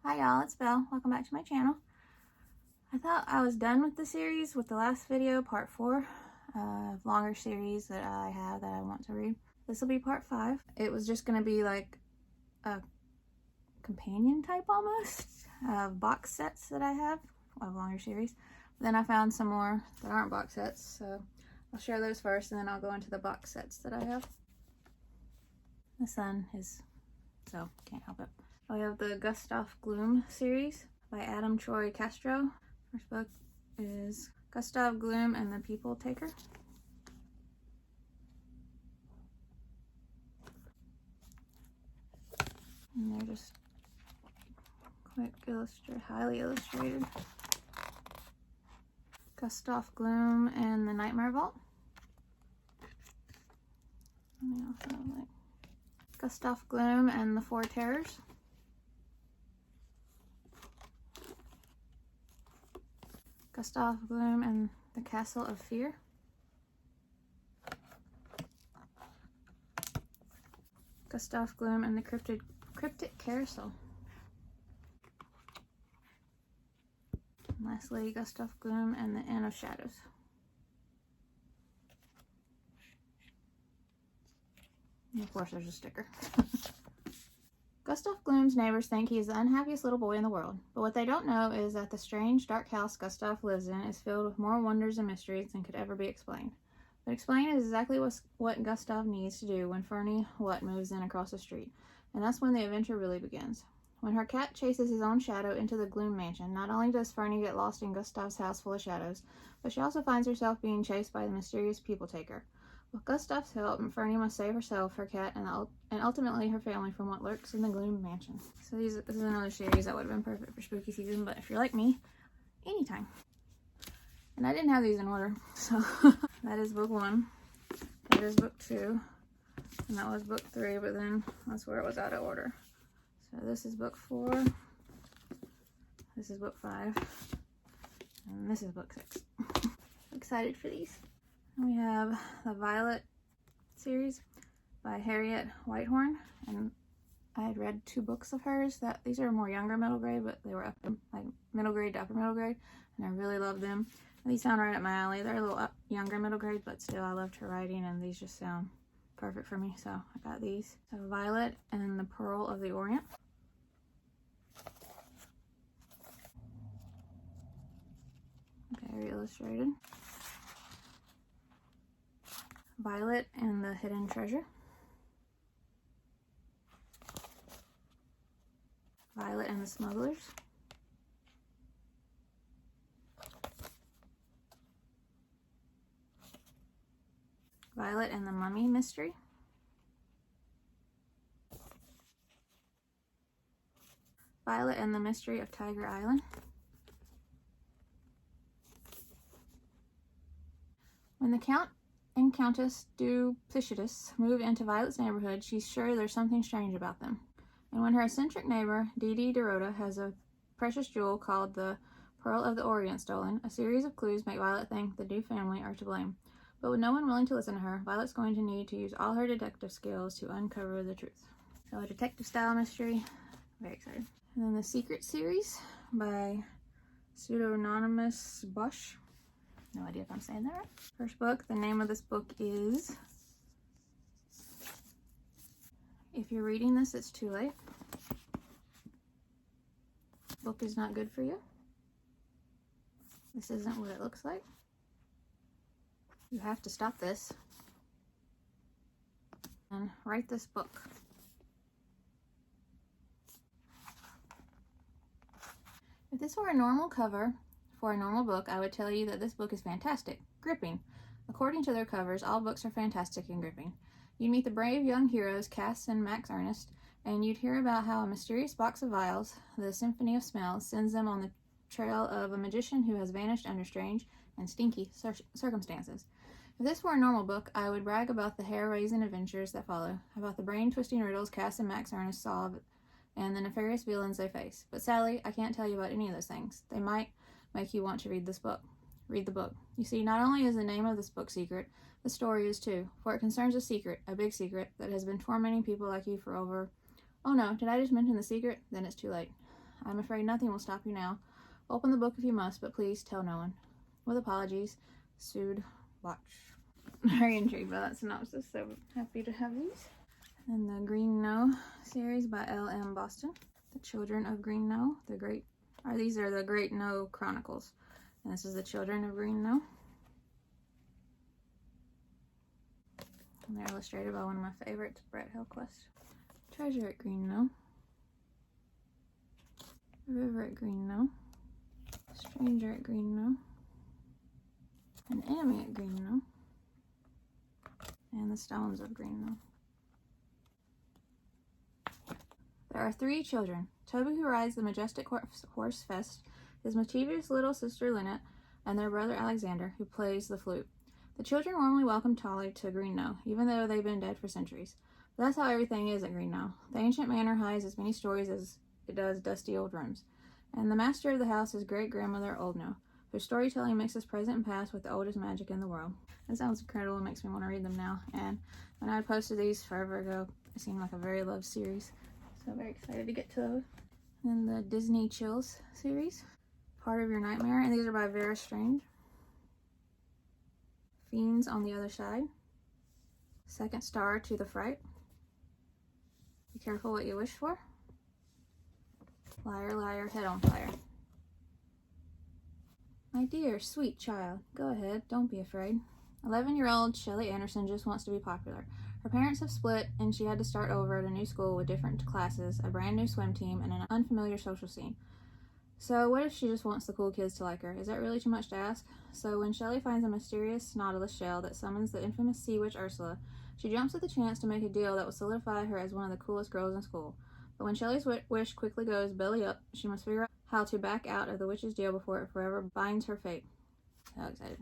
Hi y'all, it's Belle. Welcome back to my channel. I thought I was done with the series with the last video, part 4 of longer series that I have that I want to read. This will be part 5. It was just going to be like a companion type almost of box sets that I have of longer series. Then I found some more that aren't box sets, so I'll share those first and then I'll go into the box sets that I have. The sun is, so can't help it. We have the Gustav Gloom series by Adam Troy Castro. First book is Gustav Gloom and the People Taker. And they're just quick highly illustrated. Gustav Gloom and the Nightmare Vault. And they also have like Gustav Gloom and the Four Terrors. Gustav Gloom and the Castle of Fear. Gustav Gloom and the Cryptic Carousel. And lastly, Gustav Gloom and the Inn of Shadows. And of course, there's a sticker. Gustav Gloom's neighbors think he is the unhappiest little boy in the world, but what they don't know is that the strange, dark house Gustav lives in is filled with more wonders and mysteries than could ever be explained. But explain is exactly what Gustav needs to do when Fernie What moves in across the street, and that's when the adventure really begins. When her cat chases his own shadow into the Gloom mansion, not only does Fernie get lost in Gustav's house full of shadows, but she also finds herself being chased by the mysterious People Taker. With Gustav's help, Fernie must save herself, her cat, and ultimately her family from what lurks in the Gloom mansion. So this is another series that would have been perfect for spooky season, but if you're like me, anytime. And I didn't have these in order, so that is book 1, that is book 2, and that was book 3, but then that's where it was out of order. So this is book 4, this is book 5, and this is book 6. Excited for these. We have the Violet series by Harriet Whitehorn, and I had read 2 books of hers. These are more younger middle grade, but they were like middle grade to upper middle grade, and I really loved them. And these sound right up my alley. They're a little younger middle grade, but still I loved her writing, and these just sound perfect for me, so I got these. So Violet and the Pearl of the Orient. Very illustrated. Violet and the Hidden Treasure. Violet and the Smugglers. Violet and the Mummy Mystery. Violet and the Mystery of Tiger Island. When the Count and Countess Duplicitous move into Violet's neighborhood, she's sure there's something strange about them. And when her eccentric neighbor, Dee Dorota, has a precious jewel called the Pearl of the Orient stolen, a series of clues make Violet think the Duke family are to blame. But with no one willing to listen to her, Violet's going to need to use all her detective skills to uncover the truth. So a detective-style mystery. Very excited. And then the Secret series by Pseudonymous Bosch. No idea if I'm saying that right. First book, the name of this book is If You're Reading This, It's Too Late. Book is not good for you. This isn't what it looks like. You have to stop this and write this book. If this were a normal cover for a normal book, I would tell you that this book is fantastic, gripping. According to their covers, all books are fantastic and gripping. You'd meet the brave young heroes Casson and Max Ernest, and you'd hear about how a mysterious box of vials, the Symphony of Smells, sends them on the trail of a magician who has vanished under strange and stinky circumstances. If this were a normal book, I would brag about the hair-raising adventures that follow, about the brain-twisting riddles Cass and Max Ernest solve, and the nefarious villains they face. But sadly, I can't tell you about any of those things. They might make you want to read this book. Read the book. You see, not only is the name of this book secret, the story is too, for it concerns a secret, a big secret, that has been tormenting people like you for over... Oh no, did I just mention the secret? Then it's too late. I'm afraid nothing will stop you now. Open the book if you must, but please tell no one. With apologies, Sued Watch. Very intrigued by that synopsis, so happy to have these. And the Green Knowe series by L.M. Boston. The Children of Green Knowe. These are the Great Knowe Chronicles. And this is the Children of Green Knowe. And they're illustrated by one of my favorites, Brett Helquist. Treasure at Green Knowe. River at Green Knowe. Stranger at Green Knowe. An Enemy at Green Knowe. And the Stones of Green Knowe. There are 3 children. Toby, who rides the majestic horse Fest, his mischievous little sister Lynette, and their brother Alexander, who plays the flute. The children warmly welcome Tolly to Green Knowe, even though they've been dead for centuries. But that's how everything is at Green Knowe. The ancient manor hides as many stories as it does dusty old rooms. And the master of the house is great-grandmother Old Knowe, whose storytelling mixes present and past with the oldest magic in the world. That sounds incredible. It makes me want to read them now. And when I posted these forever ago, it seemed like a very loved series. So very excited to get to those. And the Disney Chills series, Part of Your Nightmare. And these are by Vera Strange. Fiends on the Other Side. Second Star to the Fright. Be Careful What You Wish For. Liar, Liar, Head on Fire. My dear, sweet child, go ahead, don't be afraid. 11-year-old Shelley Anderson just wants to be popular. Her parents have split, and she had to start over at a new school with different classes, a brand new swim team, and an unfamiliar social scene. So what if she just wants the cool kids to like her? Is that really too much to ask? So when Shelley finds a mysterious nautilus shell that summons the infamous sea witch Ursula, she jumps at the chance to make a deal that will solidify her as one of the coolest girls in school. But when Shelley's wish quickly goes belly up, she must figure out how to back out of the witch's deal before it forever binds her fate. So excited.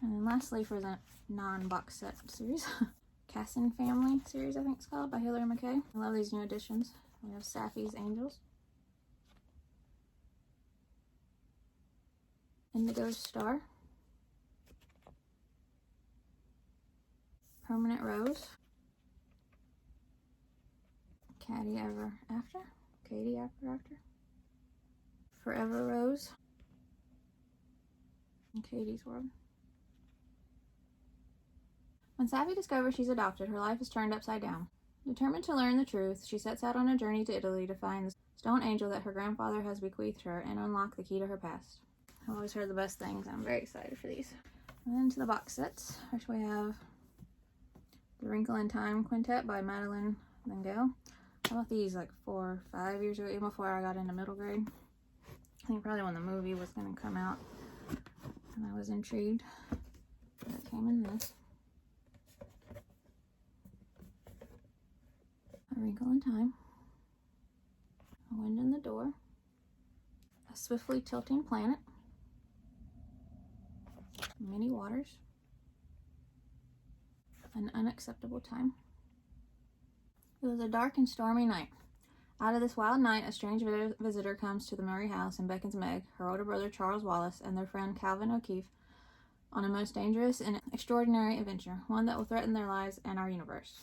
And then lastly, for the non-box set series, Casson Family series, I think it's called, by Hilary and McKay. I love these new editions. We have Sapphi's Angels, Indigo's Star, Permanent Rose, Katie Ever After, Forever Rose, and Katie's World. When Sapphi discovers she's adopted, her life is turned upside down. Determined to learn the truth, she sets out on a journey to Italy to find the stone angel that her grandfather has bequeathed her and unlock the key to her past. I've always heard the best things. I'm very excited for these. And then to the box sets. First we have the Wrinkle in Time Quintet by Madeleine and Gale. I bought these like 4 or 5 years ago, even before I got into middle grade. I think probably when the movie was going to come out. And I was intrigued. But it came in this. A Wrinkle in Time. A Wind in the Door. A Swiftly Tilting Planet. Many Waters. An Unacceptable Time. It was a dark and stormy night. Out of this wild night, a strange visitor comes to the Murray house and beckons Meg, her older brother Charles Wallace, and their friend Calvin O'Keefe on a most dangerous and extraordinary adventure, one that will threaten their lives and our universe.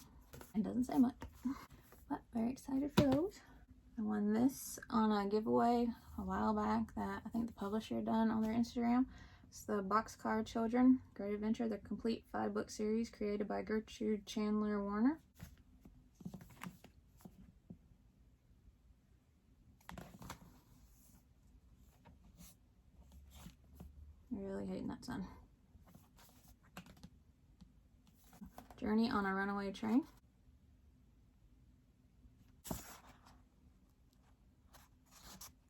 It doesn't say much, but very excited for those. I won this on a giveaway a while back that I think the publisher had done on their Instagram. It's the Boxcar Children Great Adventure, the complete 5-book series created by Gertrude Chandler Warner. I'm really hating that sun. Journey on a Runaway Train.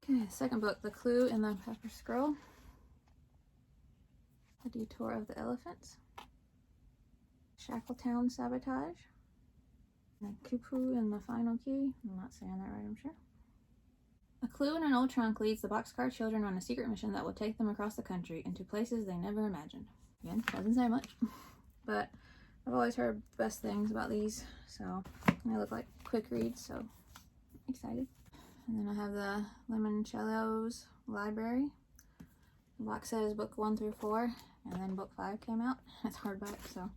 Okay, second book, The Clue in the Pepper Scroll. The Detour of the Elephants. Shackletown Sabotage. And Kupu in the Final Key. I'm not saying that right, I'm sure. A clue in an old trunk leads the Boxcar children on a secret mission that will take them across the country into places they never imagined. Again, doesn't say much, but I've always heard best things about these, so they look like quick reads, so excited. And then I have the Limoncello's Library. The box set is book 1 through 4, and then book 5 came out. It's hardback, so.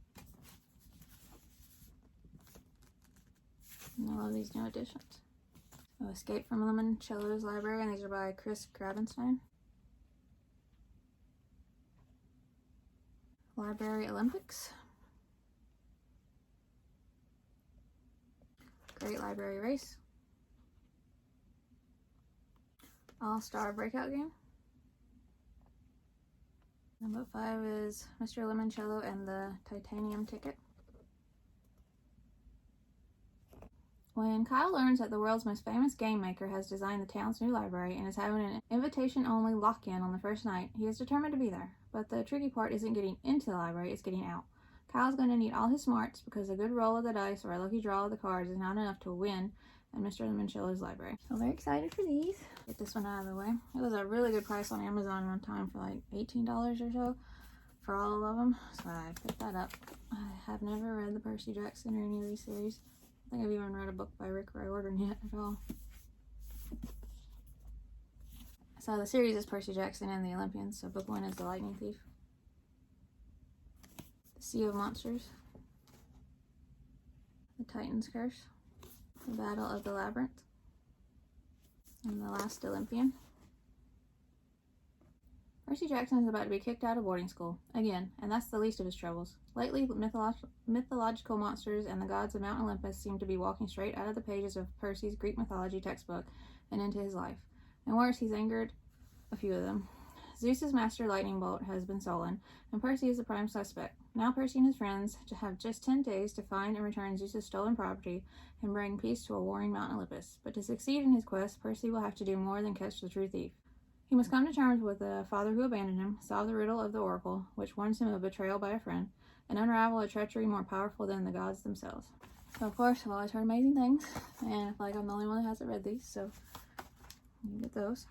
And I love these new editions. Oh, Escape from Limoncello's Library, and these are by Chris Grabenstein. Library Olympics. Great Library Race. All-Star Breakout Game. Number 5 is Mr. Limoncello and the Titanium Ticket. When Kyle learns that the world's most famous game maker has designed the town's new library and is having an invitation-only lock-in on the first night, he is determined to be there. But the tricky part isn't getting into the library, it's getting out. Kyle's going to need all his smarts because a good roll of the dice or a lucky draw of the cards is not enough to win at Mr. Limoncello's library. So very excited for these. Get this one out of the way. It was a really good price on Amazon one time for like $18 or so for all of them. So I picked that up. I have never read the Percy Jackson or any of these series. I think I've even read a book by Rick Riordan yet at all. So the series is Percy Jackson and the Olympians. So book 1 is The Lightning Thief. The Sea of Monsters. The Titan's Curse. The Battle of the Labyrinth. And The Last Olympian. Percy Jackson is about to be kicked out of boarding school, again, and that's the least of his troubles. Lately, mythological monsters and the gods of Mount Olympus seem to be walking straight out of the pages of Percy's Greek mythology textbook and into his life. And worse, he's angered a few of them. Zeus's master lightning bolt has been stolen, and Percy is the prime suspect. Now Percy and his friends have just 10 days to find and return Zeus's stolen property and bring peace to a warring Mount Olympus. But to succeed in his quest, Percy will have to do more than catch the true thief. He must come to terms with the father who abandoned him, solve the riddle of the oracle, which warns him of betrayal by a friend, and unravel a treachery more powerful than the gods themselves. So, of course, I've always heard amazing things, and I feel like I'm the only one that hasn't read these, so you get those.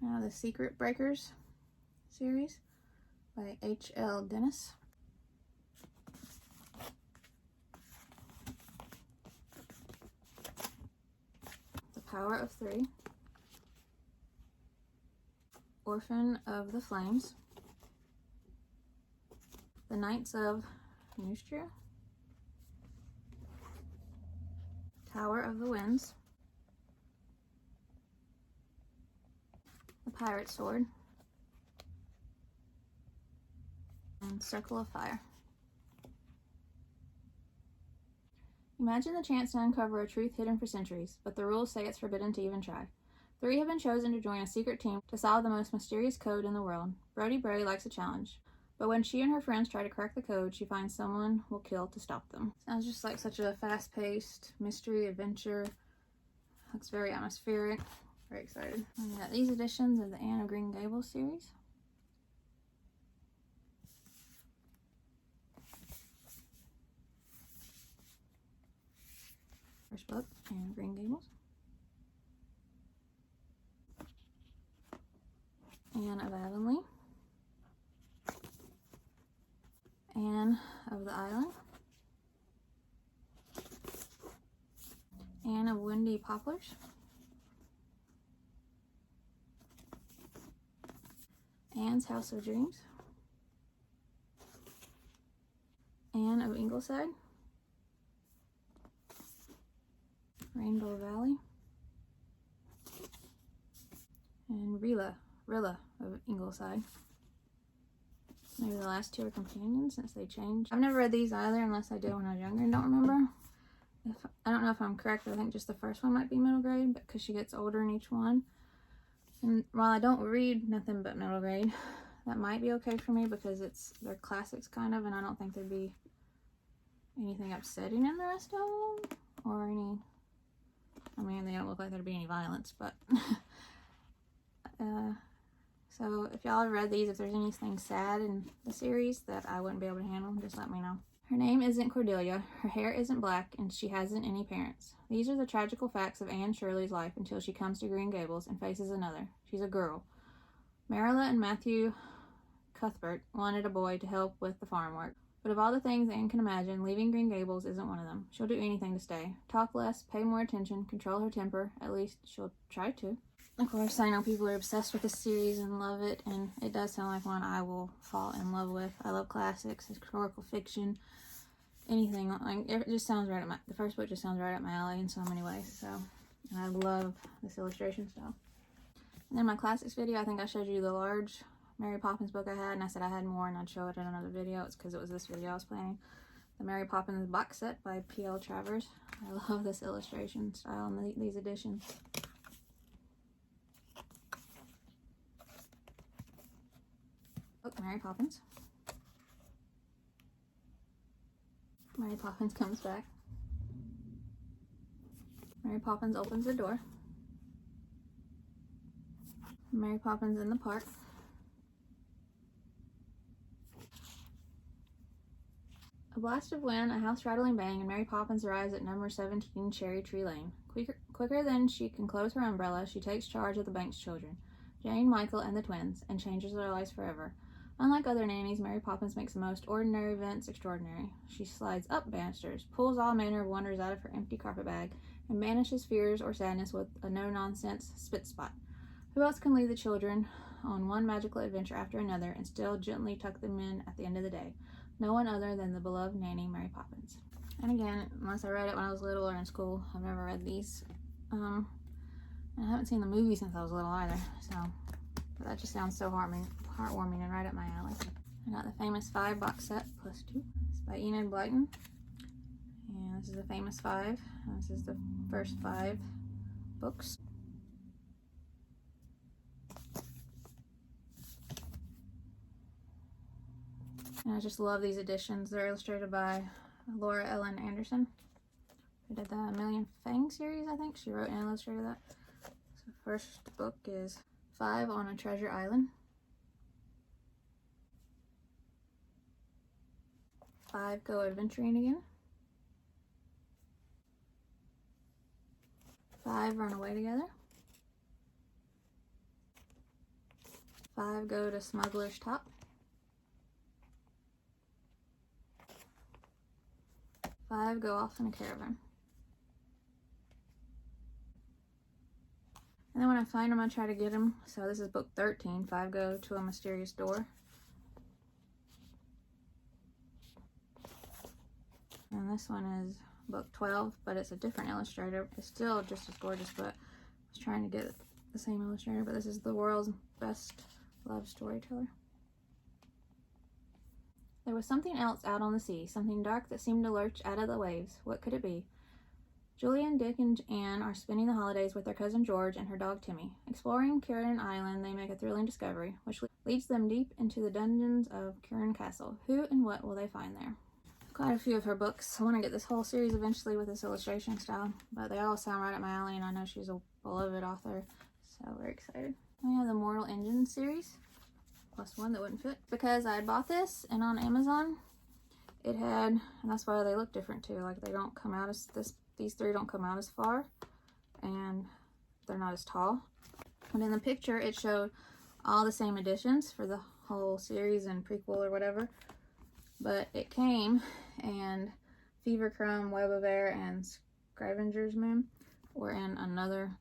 Now, the Secret Breakers series by H.L. Dennis. The Power of Three. Orphan of the Flames. The Knights of Neustria. Tower of the Winds. The Pirate's Sword. And Circle of Fire. Imagine the chance to uncover a truth hidden for centuries, but the rules say it's forbidden to even try. 3 have been chosen to join a secret team to solve the most mysterious code in the world. Brody Bray likes a challenge, but when she and her friends try to crack the code, she finds someone will kill to stop them. Sounds just like such a fast-paced mystery adventure. Looks very atmospheric. Very excited. And we got these editions of the Anne of Green Gables series. First book, Anne of Green Gables. Anne of Avonlea. Anne of the Island. Anne of Windy Poplars. Anne's House of Dreams. Anne of Ingleside. Rainbow Valley. And Rilla of Ingleside. Maybe the last 2 are companions since they changed. I've never read these either unless I did when I was younger and don't remember. I don't know if I'm correct, but I think just the first one might be middle grade because she gets older in each one. And while I don't read nothing but middle grade, that might be okay for me because they're classics kind of, and I don't think there'd be anything upsetting in the rest of them or any. I mean, they don't look like there'd be any violence, but so if y'all have read these, if there's anything sad in the series that I wouldn't be able to handle, just let me know. Her name isn't Cordelia, her hair isn't black, and she hasn't any parents. These are the tragical facts of Anne Shirley's life until she comes to Green Gables and faces another. She's a girl. Marilla and Matthew Cuthbert wanted a boy to help with the farm work. But of all the things Anne can imagine, leaving Green Gables isn't one of them. She'll do anything to stay. Talk less, pay more attention, control her temper. At least she'll try to. Of course, I know people are obsessed with this series and love it, and it does sound like one I will fall in love with. I love classics, historical fiction, anything. Like, it just sounds right up the first book just sounds right up my alley in so many ways. So And I love this illustration style. And in my classics video, I think I showed you the large Mary Poppins book I had, and I said I had more and I'd show it in another video. It's because it was this video I was planning. The Mary Poppins Box Set by P.L. Travers. I love this illustration style and these editions. Oh, Mary Poppins. Mary Poppins comes back. Mary Poppins opens the door. Mary Poppins in the park. A blast of wind, a house-rattling bang, and Mary Poppins arrives at number 17 Cherry Tree Lane. Quicker than she can close her umbrella, she takes charge of the Banks children, Jane, Michael, and the twins, and changes their lives forever. Unlike other nannies, Mary Poppins makes the most ordinary events extraordinary. She slides up banisters, pulls all manner of wonders out of her empty carpet bag, and banishes fears or sadness with a no-nonsense spit spot. Who else can lead the children on one magical adventure after another and still gently tuck them in at the end of the day? No one other than the beloved nanny, Mary Poppins. And again, unless I read it when I was little or in school, I've never read these. I haven't seen the movie since I was little either, so but that just sounds so heartwarming and right up my alley. I got the Famous 5 box set plus 2. It's by Enid Blyton. And this is the Famous 5. And this is the first 5 books. And I just love these editions. They're illustrated by Laura Ellen Anderson, who did the Million Fang series, I think. She wrote and illustrated that. So the first book is 5 on a Treasure Island. 5 Go Adventuring Again. 5 Run Away Together. 5 Go to Smuggler's Top. 5 Go Off in a Caravan. And then when I find them, I try to get them. So this is book 13, 5 Go to a Mysterious Door. And this one is book 12, but it's a different illustrator. It's still just as gorgeous, but I was trying to get the same illustrator. But this is The World's Best Love Storyteller. There was something else out on the sea, something dark that seemed to lurch out of the waves. What could it be? Julian, Dick, and Anne are spending the holidays with their cousin George and her dog Timmy. Exploring Curran Island, they make a thrilling discovery, which leads them deep into the dungeons of Curran Castle. Who and what will they find there? Quite a few of her books. I want to get this whole series eventually with this illustration style, but they all sound right up my alley, and I know she's a beloved author, so we're excited. We have the Mortal Engines series. Plus 1 that wouldn't fit, because I had bought this and on Amazon it had, and that's why they look different too, like they don't come out as these 3 don't come out as far and they're not as tall, but in the picture it showed all the same editions for the whole series and prequel or whatever, but it came and Fever Crumb, Web of Air, and Scrivenger's Moon were in another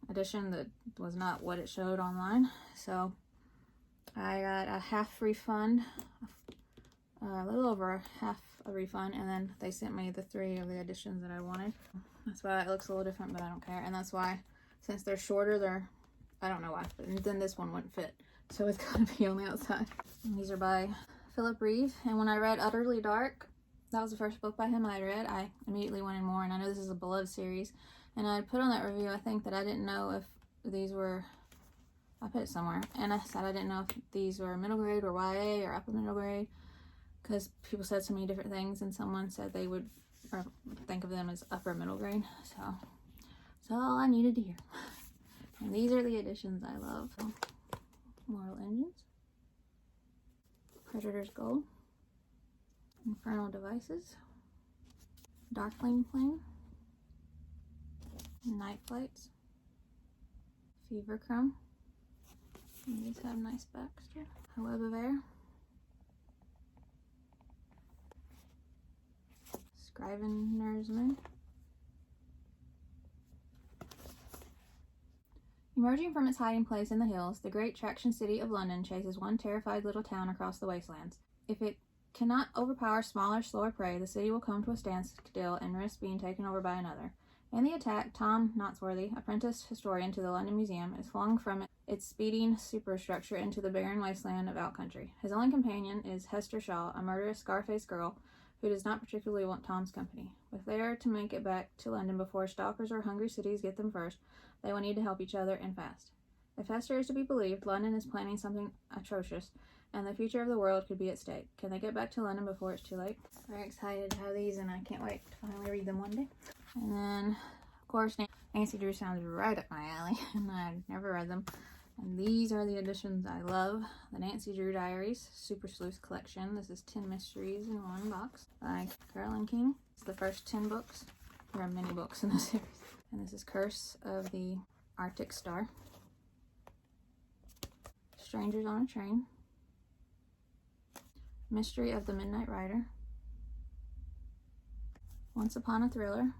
edition that was not what it showed online, so I got a half refund, a little over a half a refund, and then they sent me the 3 of the editions that I wanted. That's why it looks a little different, but I don't care. And that's why, since they're shorter, I don't know why, but then this one wouldn't fit. So it's gotta be on the outside. And these are by Philip Reeve, and when I read Utterly Dark, that was the first book by him I read, I immediately wanted more, and I know this is a beloved series. And I put on that review, I think, that I didn't know if these were, I put it somewhere, and I said I didn't know if these were middle grade or YA or upper middle grade, because people said so many different things, and someone said they would think of them as upper middle grade, so that's all I needed to hear. And these are the editions I love. Mortal Engines, Predator's Gold, Infernal Devices, Darkling Plane, Night Flights, Fever Crumb. And these have nice backs too. A Web of Air, Scrivener's Moon. Emerging from its hiding place in the hills, the great traction city of London chases one terrified little town across the wastelands. If it cannot overpower smaller, slower prey, the city will come to a standstill and risk being taken over by another. In the attack, Tom Knotsworthy, apprenticed historian to the London Museum, is flung from its speeding superstructure into the barren wasteland of Outcountry. His only companion is Hester Shaw, a murderous Scarface girl who does not particularly want Tom's company. If they are to make it back to London before stalkers or hungry cities get them first, they will need to help each other, and fast. If Hester is to be believed, London is planning something atrocious, and the future of the world could be at stake. Can they get back to London before it's too late? Very excited to have these, and I can't wait to finally read them one day. And then, of course, Nancy Drew sounds right up my alley, and I've never read them. And these are the editions I love. The Nancy Drew Diaries Super Sleuth Collection. This is 10 mysteries in one box by Carolyn King. It's the first 10 books. There are many books in the series. And this is Curse of the Arctic Star. Strangers on a Train. Mystery of the Midnight Rider. Once Upon a Thriller.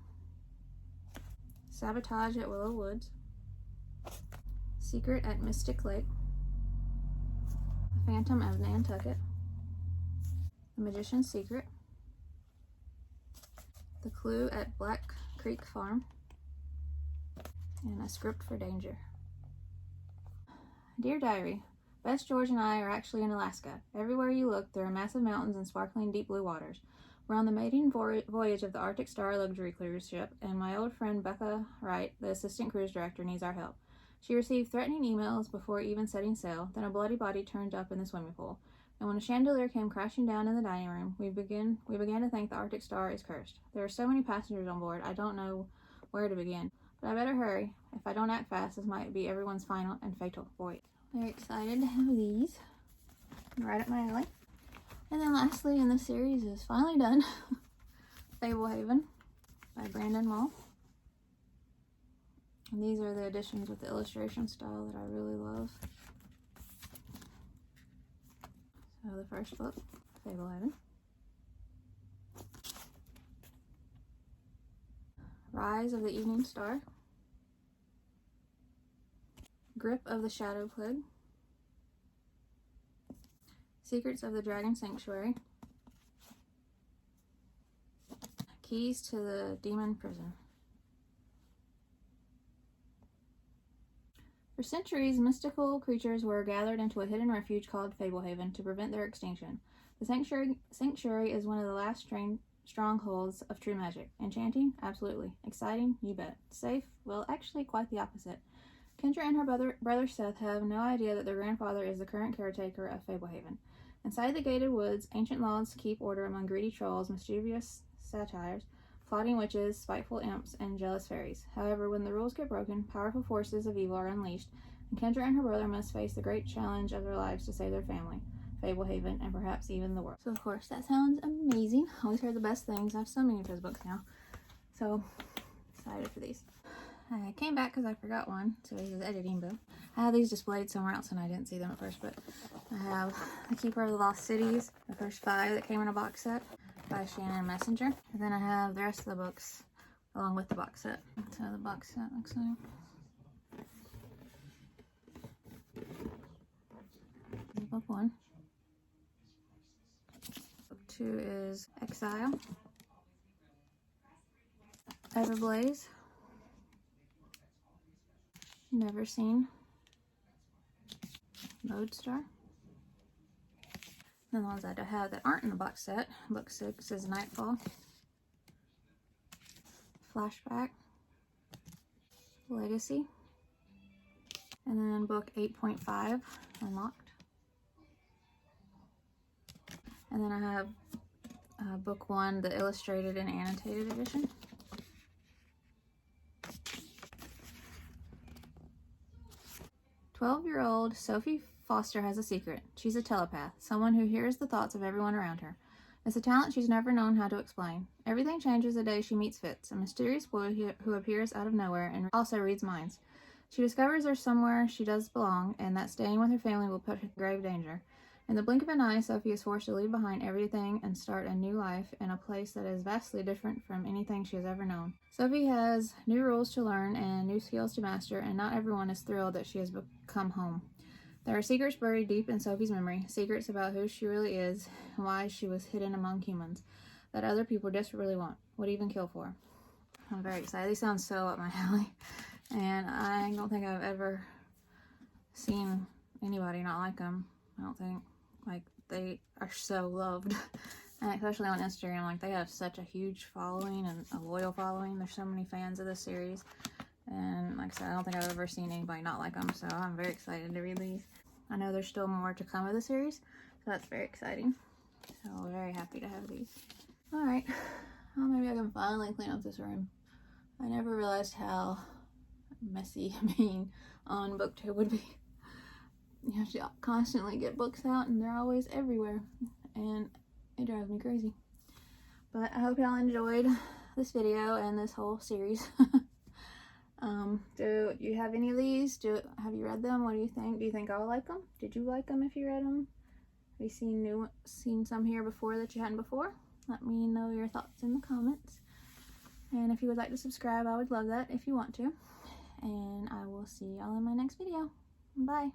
Sabotage at Willow Woods. Secret at Mystic Lake. The Phantom of Nantucket. The Magician's Secret. The Clue at Black Creek Farm. And A Script for Danger. Dear Diary, Bess, George, and I are actually in Alaska. Everywhere you look, there are massive mountains and sparkling deep blue waters. We're on the maiden voyage of the Arctic Star luxury cruise ship, and my old friend Becka Wright, the assistant cruise director, needs our help. She received threatening emails before even setting sail, then a bloody body turned up in the swimming pool, and when a chandelier came crashing down in the dining room, we began to think the Arctic Star is cursed. There are so many passengers on board, I don't know where to begin, but I better hurry. If I don't act fast, this might be everyone's final and fatal voyage. Very excited to have these. Right up my alley. And then lastly in this series is finally done. Fablehaven by Brandon Mull. And these are the editions with the illustration style that I really love. So the first book, Fablehaven. Rise of the Evening Star. Grip of the Shadow Plague. Secrets of the Dragon Sanctuary. Keys to the Demon Prison. For centuries, mystical creatures were gathered into a hidden refuge called Fablehaven to prevent their extinction. The sanctuary is one of the last strongholds of true magic. Enchanting? Absolutely. Exciting? You bet. Safe? Well, actually quite the opposite. Kendra and her brother Seth have no idea that their grandfather is the current caretaker of Fablehaven. Inside the gated woods, ancient laws keep order among greedy trolls, mischievous satyrs, plotting witches, spiteful imps, and jealous fairies. However, when the rules get broken, powerful forces of evil are unleashed, and Kendra and her brother must face the great challenge of their lives to save their family, Fablehaven, and perhaps even the world. So, of course, that sounds amazing. I always heard the best things. I have so many of his books now. So, excited for these. I came back because I forgot one, so this is editing book. I have these displayed somewhere else and I didn't see them at first, but I have The Keeper of the Lost Cities, the first 5 that came in a box set by Shannon Messenger. And then I have the rest of the books along with the box set. That's how the box set looks like. Book 1. Book 2 is Exile. Everblaze. Never Seen. Lodestar. And the ones I have that aren't in the box set. Book 6 is Nightfall. Flashback. Legacy. And then book 8.5, Unlocked. And then I have book 1, the illustrated and annotated edition. "12-year-old Sophie Foster has a secret. She's a telepath, someone who hears the thoughts of everyone around her. It's a talent she's never known how to explain. Everything changes the day she meets Fitz, a mysterious boy who appears out of nowhere and also reads minds. She discovers there's somewhere she does belong, and that staying with her family will put her in grave danger. In the blink of an eye, Sophie is forced to leave behind everything and start a new life in a place that is vastly different from anything she has ever known. Sophie has new rules to learn and new skills to master, and not everyone is thrilled that she has come home. There are secrets buried deep in Sophie's memory, secrets about who she really is and why she was hidden among humans, that other people desperately want, would even kill for. I'm very excited. These sound so up my alley. And I don't think I've ever seen anybody not like them. I don't think. Like, they are so loved. And especially on Instagram, like, they have such a huge following and a loyal following. There's so many fans of this series. And like I said, I don't think I've ever seen anybody not like them. So I'm very excited to read these. I know there's still more to come of the series. So that's very exciting. So we're very happy to have these. Alright. Well, maybe I can finally clean up this room. I never realized how messy being on booktube would be. You have to constantly get books out and they're always everywhere. And it drives me crazy. But I hope y'all enjoyed this video and this whole series. Do you have any of these? Have you read them? What do you think? Do you think I'll like them? Did you like them if you read them? Have you seen some here before that you hadn't before? Let me know your thoughts in the comments. And if you would like to subscribe, I would love that if you want to. And I will see y'all in my next video. Bye.